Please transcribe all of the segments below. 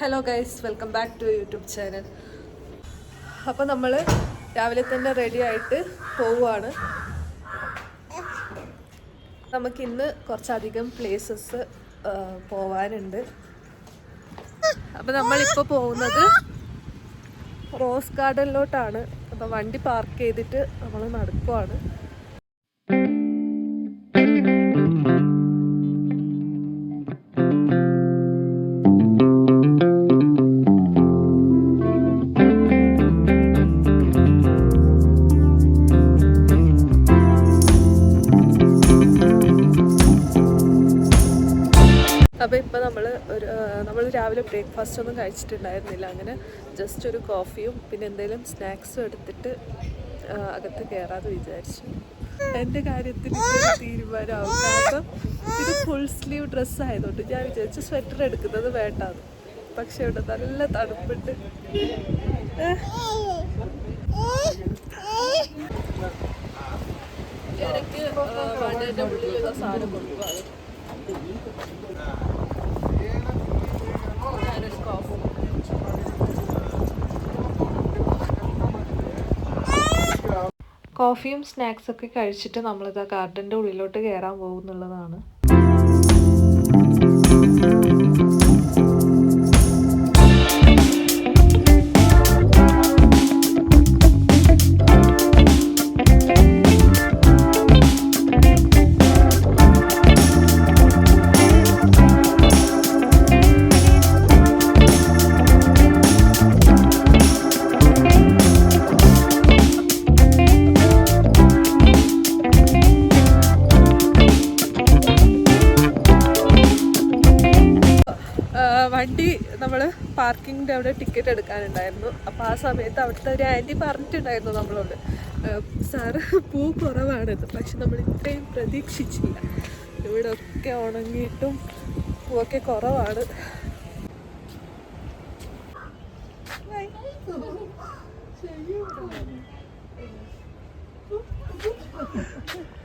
Hello guys, welcome back to YouTube channel. അപ്പോൾ നമ്മൾ രാവിലെ തന്നെ റെഡി ആയിട്ട് പോവുകയാണ്. നമുക്കിന്ന് കുറച്ചധികം പ്ലേസസ് പോവാനുണ്ട്. അപ്പോൾ നമ്മളിപ്പോൾ പോകുന്നത് റോസ് ഗാർഡനിലോട്ടാണ്. അപ്പോൾ വണ്ടി പാർക്ക് ചെയ്തിട്ട് നമ്മൾ നടക്കുവാണ്. അപ്പോൾ ഇപ്പോൾ നമ്മൾ രാവിലെ ബ്രേക്ക്ഫാസ്റ്റ് ഒന്നും കഴിച്ചിട്ടുണ്ടായിരുന്നില്ല. അങ്ങനെ ജസ്റ്റ് ഒരു കോഫിയും പിന്നെ എന്തെങ്കിലും സ്നാക്സും എടുത്തിട്ട് അകത്ത് കയറാമെന്ന് വിചാരിച്ചു. എൻ്റെ കാര്യത്തിൽ തീരുമാനമാവും. കാരണം ഇത് ഫുൾ സ്ലീവ് ഡ്രസ്സ് ആയതുകൊണ്ട് ഞാൻ വിചാരിച്ചു സ്വെറ്റർ എടുക്കുന്നത് വേണ്ടാന്ന്. പക്ഷെ ഇവിടെ നല്ല തണുപ്പുണ്ട്. എനിക്ക് വണ്ടിയുടെ ഉള്ളിലുള്ള സാധനം കൊടുക്കുകയാണ്. കോഫിയും സ്നാക്സൊക്കെ കഴിച്ചിട്ട് നമ്മളിതാ ഗാർഡൻ്റെ ഉള്ളിലോട്ട് കയറാൻ പോകുന്നുള്ളതാണ്. വണ്ടി നമ്മൾ പാർക്കിങ്ങിൻ്റെ അവിടെ ടിക്കറ്റ് എടുക്കാനുണ്ടായിരുന്നു. അപ്പോൾ ആ സമയത്ത് അവിടുത്തെ ഒരു ആൻറ്റി പറഞ്ഞിട്ടുണ്ടായിരുന്നു നമ്മളോട്, സാറ് പൂ കുറവാണിത്. പക്ഷെ നമ്മൾ ഇത്രയും പ്രതീക്ഷിച്ചില്ല. ഇവിടെ ഒക്കെ ഉണങ്ങിയിട്ടും പൂവൊക്കെ കുറവാണ്.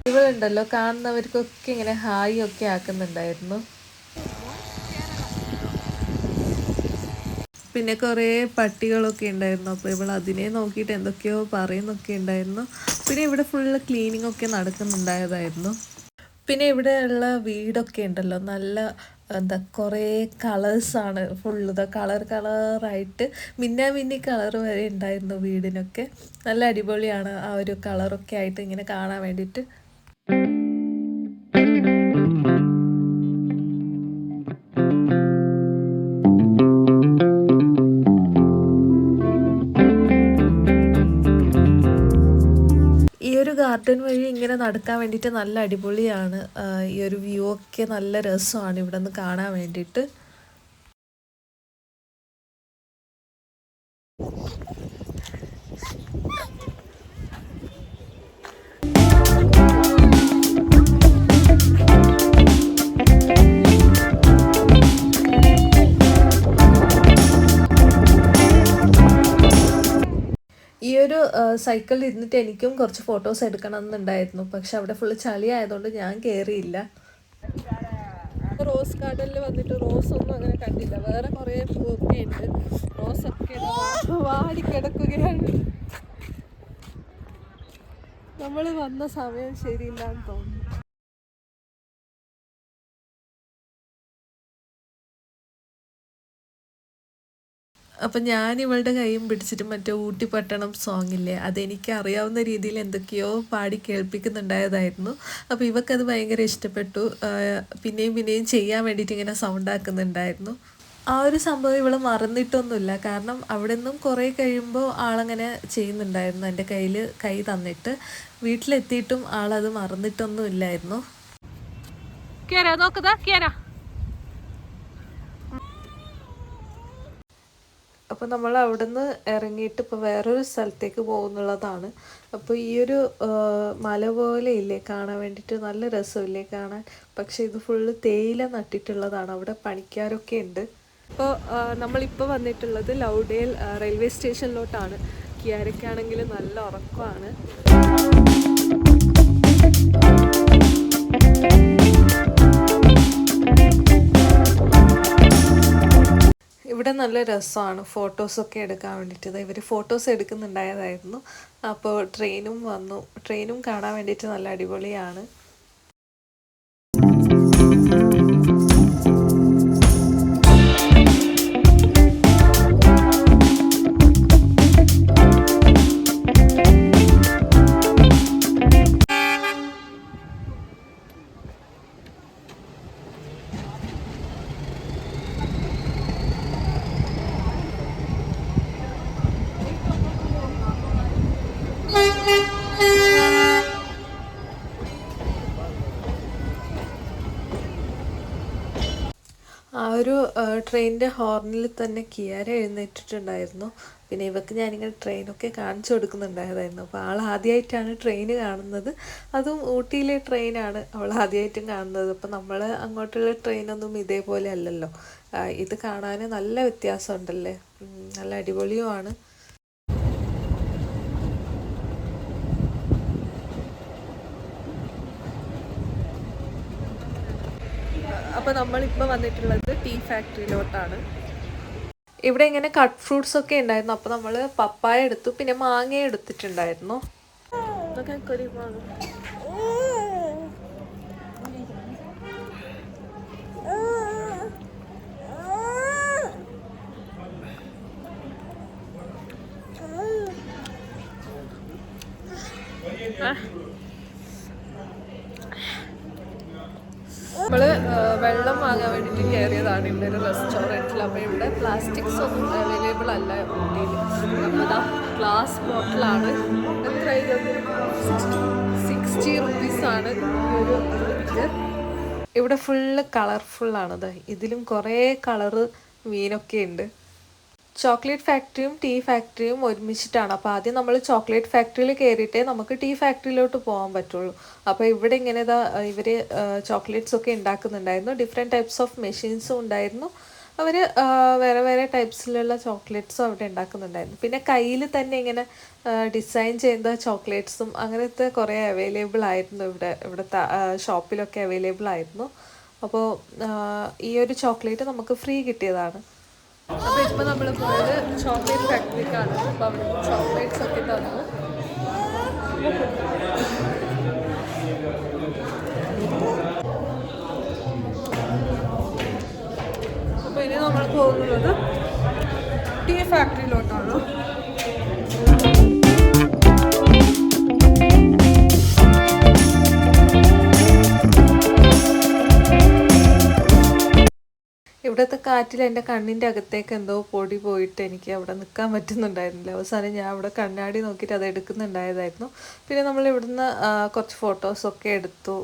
ഇവളുണ്ടല്ലോ, കാണുന്നവർക്കൊക്കെ ഇങ്ങനെ ഹായ് ഒക്കെ ആക്കുന്നുണ്ടായിരുന്നു. പിന്നെ കുറേ പട്ടികളൊക്കെ ഉണ്ടായിരുന്നു. അപ്പോൾ ഇവൾ അതിനെ നോക്കിയിട്ട് എന്തൊക്കെയോ പറയുന്നൊക്കെ ഉണ്ടായിരുന്നു. പിന്നെ ഇവിടെ ഫുള്ള് ക്ലീനിങ് ഒക്കെ നടക്കുന്നുണ്ടായതായിരുന്നു. പിന്നെ ഇവിടെയുള്ള വീടൊക്കെ ഉണ്ടല്ലോ, നല്ല കുറേ കളേഴ്സാണ്. ഫുള്ള് കളറായിട്ട് മിന്നി കളർ വരെ ഉണ്ടായിരുന്നു വീടിനൊക്കെ. നല്ല അടിപൊളിയാണ് ആ ഒരു കളറൊക്കെ ആയിട്ട് ഇങ്ങനെ കാണാൻ വേണ്ടിയിട്ട്. ഗാർഡൻ വഴി ഇങ്ങനെ നടക്കാൻ വേണ്ടിയിട്ട് നല്ല അടിപൊളിയാണ്. ഈ ഒരു വ്യൂ ഒക്കെ നല്ല രസമാണ് ഇവിടെ നിന്ന് കാണാൻ വേണ്ടിയിട്ട്. ഈ ഒരു സൈക്കിളിൽ ഇരുന്നിട്ട് എനിക്കും കുറച്ച് ഫോട്ടോസ് എടുക്കണം എന്നുണ്ടായിരുന്നു. പക്ഷെ അവിടെ ഫുള്ള് ചളി ആയതുകൊണ്ട് ഞാൻ കയറിയില്ല. റോസ് ഗാർഡനിൽ വന്നിട്ട് റോസൊന്നും അങ്ങനെ കണ്ടില്ല. വേറെ കുറേ പൂവൊക്കെ ഉണ്ട്. റോസൊക്കെ വാടിക്കിടക്കുകയാണ്. നമ്മൾ വന്ന സമയം ശരിയില്ലാന്ന് തോന്നുന്നു. അപ്പം ഞാൻ ഇവളുടെ കൈയും പിടിച്ചിട്ട് മറ്റേ ഊട്ടി പട്ടണം സോങ്ങില്ലേ, അതെനിക്ക് അറിയാവുന്ന രീതിയിൽ എന്തൊക്കെയോ പാടി കേൾപ്പിക്കുന്നുണ്ടായതായിരുന്നു. അപ്പോൾ ഇവക്കത് ഭയങ്കര ഇഷ്ടപ്പെട്ടു. പിന്നെയും ചെയ്യാൻ വേണ്ടിയിട്ട് ഇങ്ങനെ സൗണ്ട് ആക്കുന്നുണ്ടായിരുന്നു. ആ ഒരു സംഭവം ഇവൾ മറന്നിട്ടൊന്നുമില്ല. കാരണം അവിടെ നിന്നും കുറേ കഴിയുമ്പോൾ ആളങ്ങനെ ചെയ്യുന്നുണ്ടായിരുന്നു. എൻ്റെ കയ്യിൽ കൈ തന്നിട്ട് വീട്ടിലെത്തിയിട്ടും ആളത് മറന്നിട്ടൊന്നുമില്ലായിരുന്നു. അപ്പോൾ നമ്മൾ അവിടെ നിന്ന് ഇറങ്ങിയിട്ട് ഇപ്പോൾ വേറൊരു സ്ഥലത്തേക്ക് പോകുന്നുള്ളതാണ്. അപ്പോൾ ഈ ഒരു മല പോലെ ഇല്ലേ കാണാൻ വേണ്ടിയിട്ട്, നല്ല രസമില്ലേ കാണാൻ. പക്ഷേ ഇത് ഫുള്ള് തേയില നട്ടിട്ടുള്ളതാണ്. അവിടെ പണിക്കാരൊക്കെ ഉണ്ട്. അപ്പോൾ നമ്മളിപ്പോൾ വന്നിട്ടുള്ളത് ലൗഡേൽ റെയിൽവേ സ്റ്റേഷനിലോട്ടാണ്. കിയാരയ്ക്കാണെങ്കിൽ നല്ല ഉറക്കമാണ്. ഇവിടെ നല്ല രസമാണ് ഫോട്ടോസൊക്കെ എടുക്കാൻ വേണ്ടിയിട്ട്. ഇവർ ഫോട്ടോസ് എടുക്കുന്നുണ്ടായതായിരുന്നു. അപ്പോൾ ട്രെയിനും വന്നു. ട്രെയിനും കാണാൻ വേണ്ടിയിട്ട് നല്ല അടിപൊളിയാണ്. ആ ഒരു ട്രെയിനിൻ്റെ ഹോർണിൽ തന്നെ കിയാര എഴുന്നേറ്റിട്ടുണ്ടായിരുന്നു. പിന്നെ ഇവക്ക് ഞാനിങ്ങനെ ട്രെയിനൊക്കെ കാണിച്ചു കൊടുക്കുന്നുണ്ടായതായിരുന്നു. അപ്പോൾ ആൾ ആദ്യമായിട്ടാണ് ട്രെയിൻ കാണുന്നത്. അതും ഊട്ടിയിലെ ട്രെയിനാണ് അവൾ ആദ്യമായിട്ടും കാണുന്നത്. അപ്പോൾ നമ്മൾ അങ്ങോട്ടുള്ള ട്രെയിനൊന്നും ഇതേപോലെ അല്ലല്ലോ. ഇത് കാണാൻ നല്ല വ്യത്യാസമുണ്ടല്ലേ, നല്ല അടിപൊളിയുമാണ്. അപ്പോൾ നമ്മളിപ്പോൾ വന്നിട്ടുള്ളത് ടീ ഫാക്ടറിയിലോട്ടാണ്. ഇവിടെ ഇങ്ങനെ കട്ട് ഫ്രൂട്ട്സ് ഒക്കെ ഉണ്ടായിരുന്നു. അപ്പോൾ നമ്മൾ പപ്പായ എടുത്തു, പിന്നെ മാങ്ങ എടുത്തിട്ടുണ്ടായിരുന്നു. നമ്മൾ വെള്ളം വാങ്ങാൻ വേണ്ടിയിട്ട് കയറിയതാണ് ഇവിടെ ഒരു റെസ്റ്റോറൻറ്റിൽ. അപ്പോൾ ഇവിടെ പ്ലാസ്റ്റിക്സ് ഒന്നും അവൈലബിൾ അല്ല ഊട്ടിയിൽ. അപ്പോൾ ഇതാ ഗ്ലാസ് ബോട്ടിലാണ്. എത്ര ഇത് 60 റുപ്പീസാണ് ഒരു ഇത്. ഇവിടെ ഫുള്ള് കളർഫുള്ളാണത്. ഇതിലും കുറേ കളറ് മീനൊക്കെ ഉണ്ട്. ചോക്ലേറ്റ് ഫാക്ടറിയും ടീ ഫാക്ടറിയും ഒരുമിച്ചിട്ടാണ്. അപ്പോൾ ആദ്യം നമ്മൾ ചോക്ലേറ്റ് ഫാക്ടറിയിൽ കയറിയിട്ടേ നമുക്ക് ടീ ഫാക്ടറിയിലോട്ട് പോകാൻ പറ്റുള്ളൂ. അപ്പോൾ ഇവിടെ ഇങ്ങനെ ഇവർ ചോക്ലേറ്റ്സ് ഒക്കെ ഉണ്ടാക്കുന്നുണ്ടായിരുന്നു. ഡിഫറെൻറ്റ് ടൈപ്സ് ഓഫ് മെഷീൻസും ഉണ്ടായിരുന്നു. അവർ വേറെ വേറെ ടൈപ്സിലുള്ള ചോക്ലേറ്റ്സും അവിടെ ഉണ്ടാക്കുന്നുണ്ടായിരുന്നു. പിന്നെ കയ്യിൽ തന്നെ ഇങ്ങനെ ഡിസൈൻ ചെയ്യുന്ന ചോക്ലേറ്റ്സും അങ്ങനത്തെ കുറേ അവൈലബിൾ ആയിരുന്നു. ഇവിടുത്തെ ഷോപ്പിലൊക്കെ അവൈലബിൾ ആയിരുന്നു. അപ്പോൾ ഈ ഒരു ചോക്ലേറ്റ് നമുക്ക് ഫ്രീ കിട്ടിയതാണ്. അപ്പോൾ ഇപ്പോൾ നമ്മൾ പോയത് ചോക്ലേറ്റ് ഫാക്ടറിക്കാണ്. അപ്പോൾ അവിടെ ചോക്ലേറ്റ്സ് ഒക്കെ തന്നു. അപ്പോൾ ഇനി നമ്മൾ പോകുന്നത് ടീ ഫാക്ടറിയിലോട്ടാണ്. ഇവിടുത്തെ കാറ്റിൽ എൻ്റെ കണ്ണിൻ്റെ അകത്തേക്ക് എന്തോ പൊടി പോയിട്ട് എനിക്ക് അവിടെ നിൽക്കാൻ പറ്റുന്നുണ്ടായിരുന്നില്ല. അവസാനം ഞാൻ അവിടെ കണ്ണാടി നോക്കിയിട്ട് അത് എടുക്കുന്നുണ്ടായതായിരുന്നു. പിന്നെ നമ്മൾ ഇവിടുന്ന് കുറച്ച് ഫോട്ടോസൊക്കെ എടുത്തു.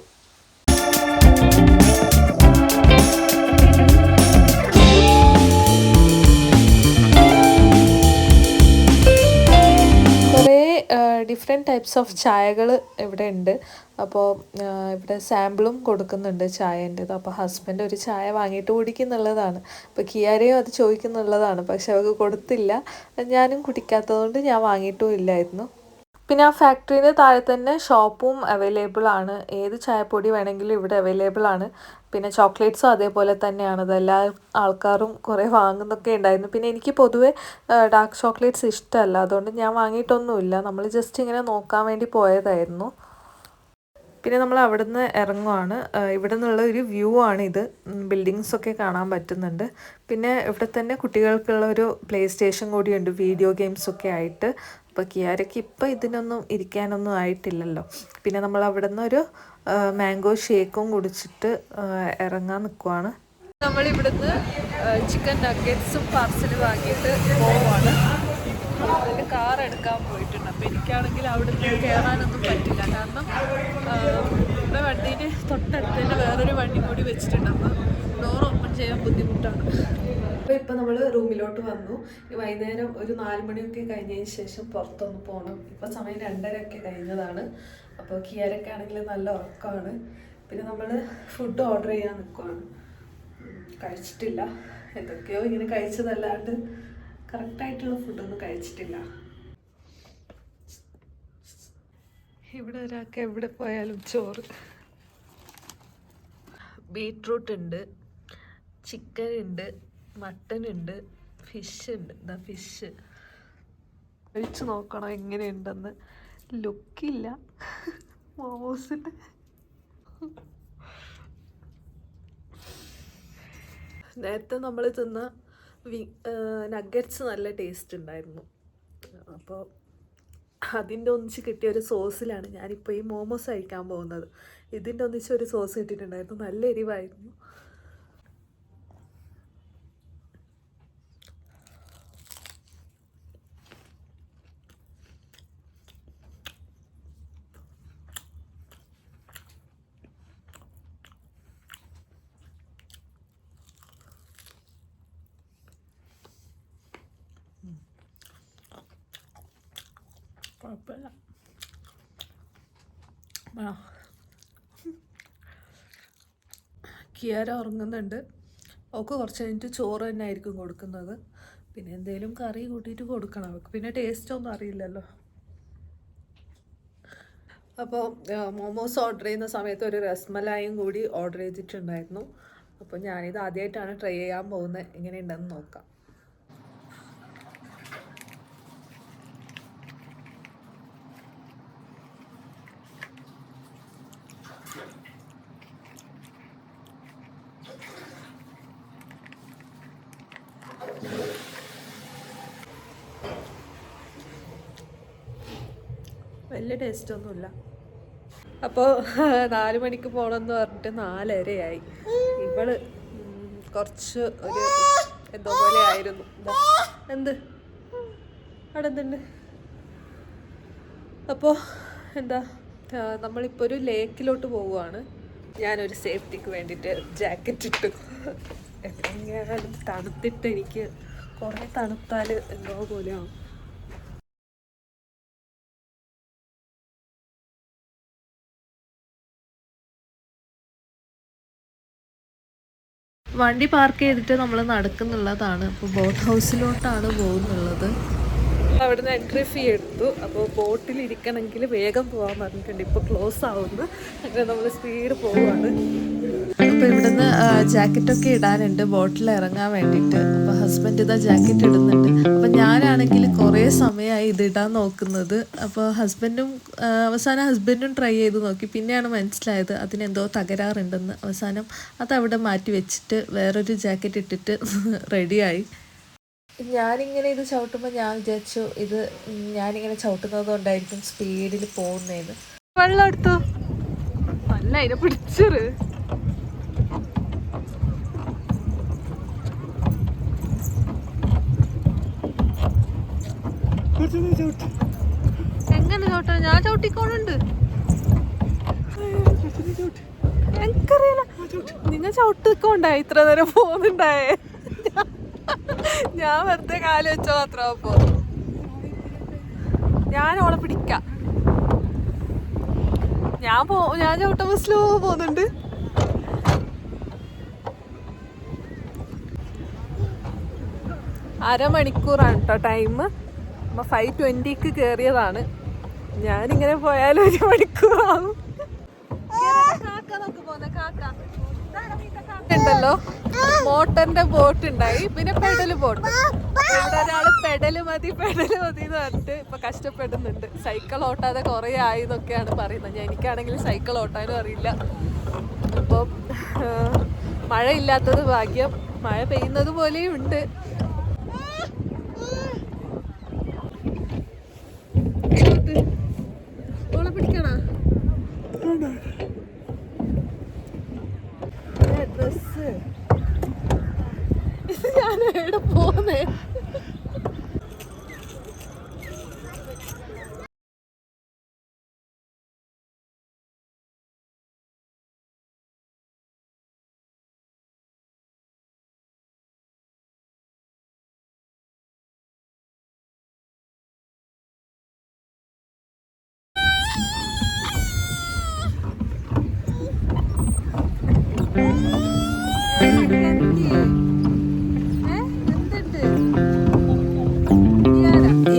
ഡിഫറെൻറ്റ് ടൈപ്സ് ഓഫ് ചായകൾ ഇവിടെ ഉണ്ട്. അപ്പോൾ ഇവിടെ സാമ്പിളും കൊടുക്കുന്നുണ്ട് ചായേൻ്റെത്. അപ്പോൾ ഹസ്ബൻഡ് ഒരു ചായ വാങ്ങിയിട്ട് കുടിക്കുന്നുള്ളതാണ്. അപ്പോൾ കിയാരയും അത് ചോദിക്കുന്നുള്ളതാണ്, പക്ഷെ അവർക്ക് കൊടുത്തില്ല. ഞാനും കുടിക്കാത്തതുകൊണ്ട് ഞാൻ വാങ്ങിയിട്ടും ഇല്ലായിരുന്നു. പിന്നെ ആ ഫാക്ടറിന് താഴെ തന്നെ ഷോപ്പും അവൈലബിൾ ആണ്. ഏത് ചായപ്പൊടി വേണമെങ്കിലും ഇവിടെ അവൈലബിൾ ആണ്. പിന്നെ ചോക്ലേറ്റ്സും അതേപോലെ തന്നെയാണ്. അതെല്ലാ ആൾക്കാരും കുറേ വാങ്ങുന്നൊക്കെ ഉണ്ടായിരുന്നു. പിന്നെ എനിക്ക് പൊതുവെ ഡാർക്ക് ചോക്ലേറ്റ്സ് ഇഷ്ടമല്ല, അതുകൊണ്ട് ഞാൻ വാങ്ങിയിട്ടൊന്നുമില്ല. നമ്മൾ ജസ്റ്റ് ഇങ്ങനെ നോക്കാൻ വേണ്ടി പോയതായിരുന്നു. പിന്നെ നമ്മൾ അവിടെ നിന്ന് ഇറങ്ങുവാണ്. ഇവിടെ നിന്നുള്ള ഒരു വ്യൂ ആണിത്. ബിൽഡിങ്സൊക്കെ കാണാൻ പറ്റുന്നുണ്ട്. പിന്നെ ഇവിടെ തന്നെ കുട്ടികൾക്കുള്ള ഒരു പ്ലേ സ്റ്റേഷൻ കൂടിയുണ്ട്, വീഡിയോ ഗെയിംസൊക്കെ ആയിട്ട്. അപ്പോൾ കിയാരയ്ക്ക് ഇപ്പോൾ ഇതിനൊന്നും ഇരിക്കാനൊന്നും ആയിട്ടില്ലല്ലോ. പിന്നെ നമ്മൾ അവിടെ നിന്ന് ഒരു മാംഗോ ഷേക്കും കുടിച്ചിട്ട് ഇറങ്ങാൻ നിൽക്കുവാണ്. നമ്മളിവിടുന്ന് ചിക്കൻ നഗറ്റ്സും പാർസൽ വാങ്ങിയിട്ട് പോവാണ്. എൻ്റെ കാർ എടുക്കാൻ പോയിട്ടുണ്ട്. അപ്പോൾ എനിക്കാണെങ്കിൽ അവിടെ നിന്ന് കയറാനൊന്നും പറ്റില്ല. കാരണം ഇവിടെ വണ്ടീൻ്റെ തൊട്ടടുത്ത് തന്നെ വേറൊരു വണ്ടി കൂടി വെച്ചിട്ടുണ്ട്. അപ്പോൾ ഡോർ ഓപ്പൺ ചെയ്യാൻ ബുദ്ധിമുട്ടാണ്. അപ്പോൾ ഇപ്പോൾ നമ്മൾ റൂമിലോട്ട് വന്നു. വൈകുന്നേരം ഒരു 4 മണിയൊക്കെ കഴിഞ്ഞതിന് ശേഷം പുറത്തൊന്ന് പോകണം. ഇപ്പോൾ സമയം 2:30 കഴിഞ്ഞതാണ്. അപ്പോൾ കിയാരൊക്കെ ആണെങ്കിൽ നല്ല ഉറക്കമാണ്. പിന്നെ നമ്മൾ ഫുഡ് ഓർഡർ ചെയ്യാൻ നിൽക്കുവാണ്. കഴിച്ചിട്ടില്ല. എന്തൊക്കെയോ ഇങ്ങനെ കഴിച്ചതല്ലാണ്ട് കറക്റ്റായിട്ടുള്ള ഫുഡൊന്നും കഴിച്ചിട്ടില്ല. ഇവിടെ ഒരാൾക്ക് എവിടെ പോയാലും ചോറ്. ബീട്രൂട്ട് ഉണ്ട്, ചിക്കൻ ഉണ്ട്, മട്ടൻ ഉണ്ട്, ഫിഷ് ഉണ്ട്, എന്താ ഫിഷ് കഴിച്ചു നോക്കണം എങ്ങനെയുണ്ടെന്ന്. ലുക്കില്ല മോമോസിൻ്റെ. നേരത്തെ നമ്മൾ തിന്ന നഗറ്റ്സ് നല്ല ടേസ്റ്റ് ഉണ്ടായിരുന്നു. അപ്പോൾ അതിൻ്റെ ഒന്നിച്ച് കിട്ടിയ ഒരു സോസിലാണ് ഞാനിപ്പോൾ ഈ മോമോസ് കഴിക്കാൻ പോകുന്നത്. ഇതിൻ്റെ ഒന്നിച്ച് ഒരു സോസ് കിട്ടിയിട്ടുണ്ടായിരുന്നു, നല്ല എരിവായിരുന്നു. കുഴപ്പമില്ല. കിയാര ഉറങ്ങുന്നുണ്ട്. അവൾക്ക് കുറച്ച് കഴിഞ്ഞിട്ട് ചോറ് തന്നെ ആയിരിക്കും കൊടുക്കുന്നത്. പിന്നെ എന്തെങ്കിലും കറി കൂട്ടിയിട്ട് കൊടുക്കണം അവൾക്ക്. പിന്നെ ടേസ്റ്റ് ഒന്നും അറിയില്ലല്ലോ. അപ്പോൾ മോമോസ് ഓർഡർ ചെയ്യുന്ന സമയത്ത് ഒരു രസ്മലായും കൂടി ഓർഡർ ചെയ്തിട്ടുണ്ടായിരുന്നു. അപ്പോൾ ഞാനിത് ആദ്യമായിട്ടാണ് ട്രൈ ചെയ്യാൻ പോകുന്നത്. എങ്ങനെയുണ്ടെന്ന് നോക്കാം. വലിയ ടേസ്റ്റൊന്നുമില്ല. അപ്പോൾ 4 മണിക്ക് പോകണമെന്ന് പറഞ്ഞിട്ട് 4:30 ഇവള് കുറച്ച് ഒരു എന്തോ പോലെ ആയിരുന്നു. എന്ത് അവിടെ എന്തുണ്ട്? അപ്പോൾ എന്താ, നമ്മളിപ്പോൾ ഒരു ലേക്കിലോട്ട് പോവുകയാണ്. ഞാനൊരു സേഫ്റ്റിക്ക് വേണ്ടിയിട്ട് ജാക്കറ്റ് ഇട്ടു. എങ്ങനെയാലും തണുത്തിട്ട് എനിക്ക് കുറേ തണുത്താൽ എന്തോ പോലെയാവും. വണ്ടി പാർക്ക് ചെയ്തിട്ട് നമ്മൾ നടക്കുന്നുള്ളതാണ്. അപ്പോൾ ബോട്ട് ഹൗസിലോട്ടാണ് പോകുന്നുള്ളത്. അവിടുന്ന് എൻട്രി ഫീ എടുത്തു. അപ്പോൾ ബോട്ടിൽ ഇരിക്കണമെങ്കിൽ വേഗം പോകാൻ പറഞ്ഞിട്ടുണ്ട്. ഇപ്പോൾ ക്ലോസ് ആവുന്നു. അങ്ങനെ നമ്മൾ സ്പീഡ് പോവുകയാണ്. അപ്പോൾ ഇവിടുന്ന് ജാക്കറ്റൊക്കെ ഇടാനുണ്ട് ബോട്ടിൽ ഇറങ്ങാൻ വേണ്ടിയിട്ട്. അപ്പോൾ ഹസ്ബൻഡ് ഇതാ ജാക്കറ്റ് ഇടുന്നുണ്ട്. അപ്പോൾ ഞാനാണെങ്കിൽ കുറേ സമയമായി ഇതിടാൻ നോക്കുന്നത്. അപ്പോൾ അവസാനം ഹസ്ബൻഡും ട്രൈ ചെയ്ത് നോക്കി. പിന്നെയാണ് മനസ്സിലായത് അതിനെന്തോ തകരാറുണ്ടെന്ന്. അവസാനം അതവിടെ മാറ്റി വെച്ചിട്ട് വേറൊരു ജാക്കറ്റ് ഇട്ടിട്ട് റെഡിയായി. ഞാനിങ്ങനെ ഇത് ചവിട്ടുമ്പോൾ ഞാൻ വിചാരിച്ചു ഇത് ഞാനിങ്ങനെ ചവിട്ടുന്നത് കൊണ്ടായിരിക്കും സ്പീഡിൽ പോകുന്നതെന്ന്. വെള്ളം എടുത്തു നല്ല അതിനെ പിടിച്ചറ്. എങ്ങനെ ചവിട്ട? ഞാൻ ചവിട്ടിക്കോളുണ്ട്. എനിക്കറിയില്ല, നിങ്ങൾ ചവിട്ടിക്കോണ്ടായി ഇത്ര നേരം പോകുന്നുണ്ടായേ. ഞാൻ വെറുതെ കാല് വെച്ചോ മാത്രം. അപ്പോ ഞാൻ ഓളെ പിടിക്കാം. ഞാൻ ചവിട്ടുമ്പോ സ്ലോ പോകുന്നുണ്ട്. അരമണിക്കൂറാണ് കേട്ടോ ടൈം. 5:20 കയറിയതാണ്. ഞാനിങ്ങനെ പോയാലും 1 മണിക്കൂറാവും. ഉണ്ടല്ലോ മോട്ടറിന്റെ ബോട്ട് ഉണ്ടായി, പിന്നെ പെഡൽ ബോട്ട്. ഇവിടെ ഒരാള് പെഡല് മതി എന്ന് പറഞ്ഞിട്ട് ഇപ്പൊ കഷ്ടപ്പെടുന്നുണ്ട്. സൈക്കിൾ ഓട്ടാതെ കുറെ ആയി എന്നൊക്കെയാണ് പറയുന്നത്. എനിക്കാണെങ്കിൽ സൈക്കിൾ ഓട്ടാനും അറിയില്ല. അപ്പം മഴയില്ലാത്തത് ഭാഗ്യം. മഴ പെയ്യുന്നത് പോലെയും ഉണ്ട്. ഓളെ പിടിക്കണ ഡ്രസ്. ഇത് ഞാൻ എവിടെ പോന്നേ?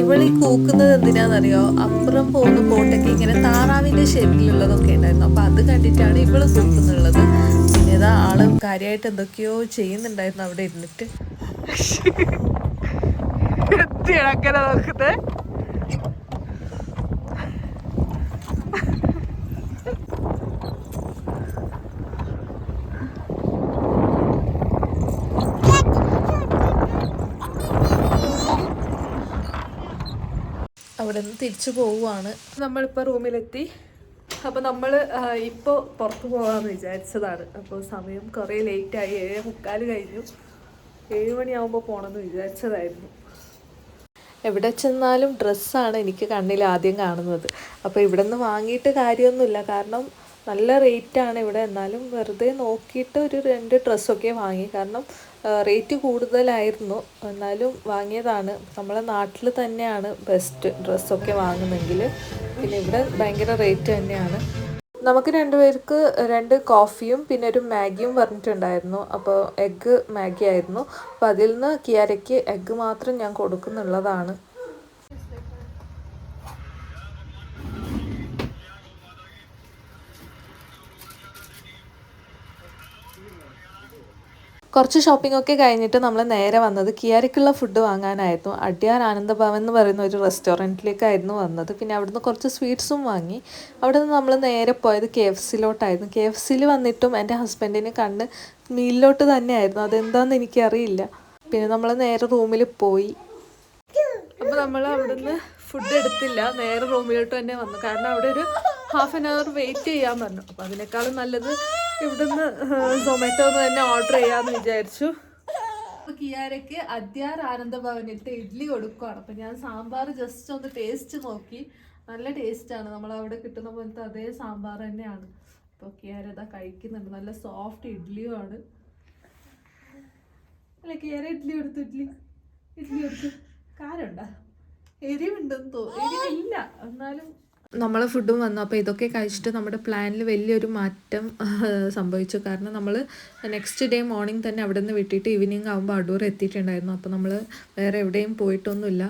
ഇവളീ കൂക്കുന്നത് എന്തിനാന്നറിയോ? അപ്പുറം പോകുന്ന ബോട്ടൊക്കെ ഇങ്ങനെ താറാവിന്റെ ഷേപ്പിലുള്ളതൊക്കെ ഉണ്ടായിരുന്നു. അപ്പൊ അത് കണ്ടിട്ടാണ് ഇവള് കൂക്കുന്നുള്ളത്. പിന്നെ ഇതാ ആള് കാര്യമായിട്ട് എന്തൊക്കെയോ ചെയ്യുന്നുണ്ടായിരുന്നു അവിടെ ഇരുന്നിട്ട്. എന്തിനാണ് അങ്ങനെ നോക്കുന്നത്? അവിടെ നിന്ന് തിരിച്ചു പോവുകയാണ്. നമ്മളിപ്പോൾ റൂമിലെത്തി. അപ്പോൾ നമ്മൾ ഇപ്പോൾ പുറത്ത് പോകാമെന്ന് വിചാരിച്ചതാണ്. അപ്പോൾ സമയം കുറേ ലേറ്റായി, 7:45 കഴിഞ്ഞു. 7 മണിയാകുമ്പോൾ പോകണമെന്ന് വിചാരിച്ചതായിരുന്നു. എവിടെ ചെന്നാലും ഡ്രസ്സാണ് എനിക്ക് കണ്ണിൽ ആദ്യം കാണുന്നത്. അപ്പോൾ ഇവിടെ നിന്ന് വാങ്ങിയിട്ട് കാര്യമൊന്നുമില്ല, കാരണം നല്ല റേറ്റാണ് ഇവിടെ. എന്നാലും വെറുതെ നോക്കിയിട്ട് ഒരു 2 ഡ്രസ്സൊക്കെ വാങ്ങി, കാരണം റേറ്റ് കൂടുതലായിരുന്നു. എന്നാലും വാങ്ങിയതാണ്. നമ്മളെ നാട്ടിൽ തന്നെയാണ് ബെസ്റ്റ് ഡ്രസ്സൊക്കെ വാങ്ങുന്നെങ്കിൽ. പിന്നെ ഇവിടെ ഭയങ്കര റേറ്റ് തന്നെയാണ്. നമുക്ക് 2 പേർക്ക് 2 കോഫിയും പിന്നെ ഒരു മാഗിയും പറഞ്ഞിട്ടുണ്ടായിരുന്നു. അപ്പോൾ എഗ്ഗ് മാഗി ആയിരുന്നു. അപ്പോൾ അതിൽ നിന്ന് കിയാരയ്ക്ക് എഗ്ഗ് മാത്രം ഞാൻ കൊടുക്കുന്നുള്ളതാണ്. കുറച്ച് ഷോപ്പിംഗ് ഒക്കെ കഴിഞ്ഞിട്ട് നമ്മൾ നേരെ വന്നത് കിയാരയ്ക്കുള്ള ഫുഡ് വാങ്ങാനായിരുന്നു. അഡ്യാർ ആനന്ദഭവൻ എന്ന് പറയുന്ന ഒരു റെസ്റ്റോറൻറ്റിലേക്കായിരുന്നു വന്നത്. പിന്നെ അവിടുന്ന് കുറച്ച് സ്വീറ്റ്സും വാങ്ങി. അവിടെ നിന്ന് നമ്മൾ നേരെ പോയത് KFCയിലോട്ടായിരുന്നു. KFCയിൽ വന്നിട്ടും എൻ്റെ ഹസ്ബൻഡിന് കണ്ണ് മീലിലോട്ട് തന്നെയായിരുന്നു. അതെന്താണെന്ന് എനിക്കറിയില്ല. പിന്നെ നമ്മൾ നേരെ റൂമിൽ പോയി. അപ്പോൾ നമ്മൾ അവിടുന്ന് ഫുഡ് എടുത്തില്ല, നേരെ റൂമിലോട്ട് തന്നെ വന്നു. കാരണം അവിടെ ഒരു ½ ആൻ അവർ വെയിറ്റ് ചെയ്യാൻ പറഞ്ഞു. അപ്പോൾ അതിനേക്കാളും നല്ലത് ഇവിടുന്ന് സൊമാറ്റോ തന്നെ ഓർഡർ ചെയ്യാമെന്ന് വിചാരിച്ചു. അപ്പോൾ കിയാരയ്ക്ക് അഡ്യാർ ആനന്ദഭവനിലത്തെ ഇഡ്ഡലി കൊടുക്കുകയാണ്. അപ്പോൾ ഞാൻ സാമ്പാർ ജസ്റ്റ് ഒന്ന് ടേസ്റ്റ് നോക്കി. നല്ല ടേസ്റ്റാണ്, നമ്മളവിടെ കിട്ടുന്ന പോലത്തെ അതേ സാമ്പാർ തന്നെയാണ്. അപ്പോൾ കിയാര ഇതാ കഴിക്കുന്നുണ്ട്. നല്ല സോഫ്റ്റ് ഇഡ്ഡലിയുമാണ്. അല്ല കിയാര ഇഡ്ഡലി കൊടുത്തു, ഇഡ്ഡലി കൊടുത്തു. കാരുണ്ടോ? എരിവുണ്ടെന്ന് തോന്നുന്നു. എരിവില്ല, എന്നാലും നമ്മൾ ഫുഡും വന്നു. അപ്പോൾ ഇതൊക്കെ കഴിച്ചിട്ട് നമ്മുടെ പ്ലാനിൽ വലിയൊരു മാറ്റം സംഭവിച്ചു. കാരണം നമ്മൾ നെക്സ്റ്റ് ഡേ മോർണിംഗ് തന്നെ അവിടെ നിന്ന് വിട്ടിട്ട് ഈവനിങ് ആകുമ്പോൾ അടൂർ എത്തിയിട്ടുണ്ടായിരുന്നു. അപ്പോൾ നമ്മൾ വേറെ എവിടെയും പോയിട്ടൊന്നുമില്ല.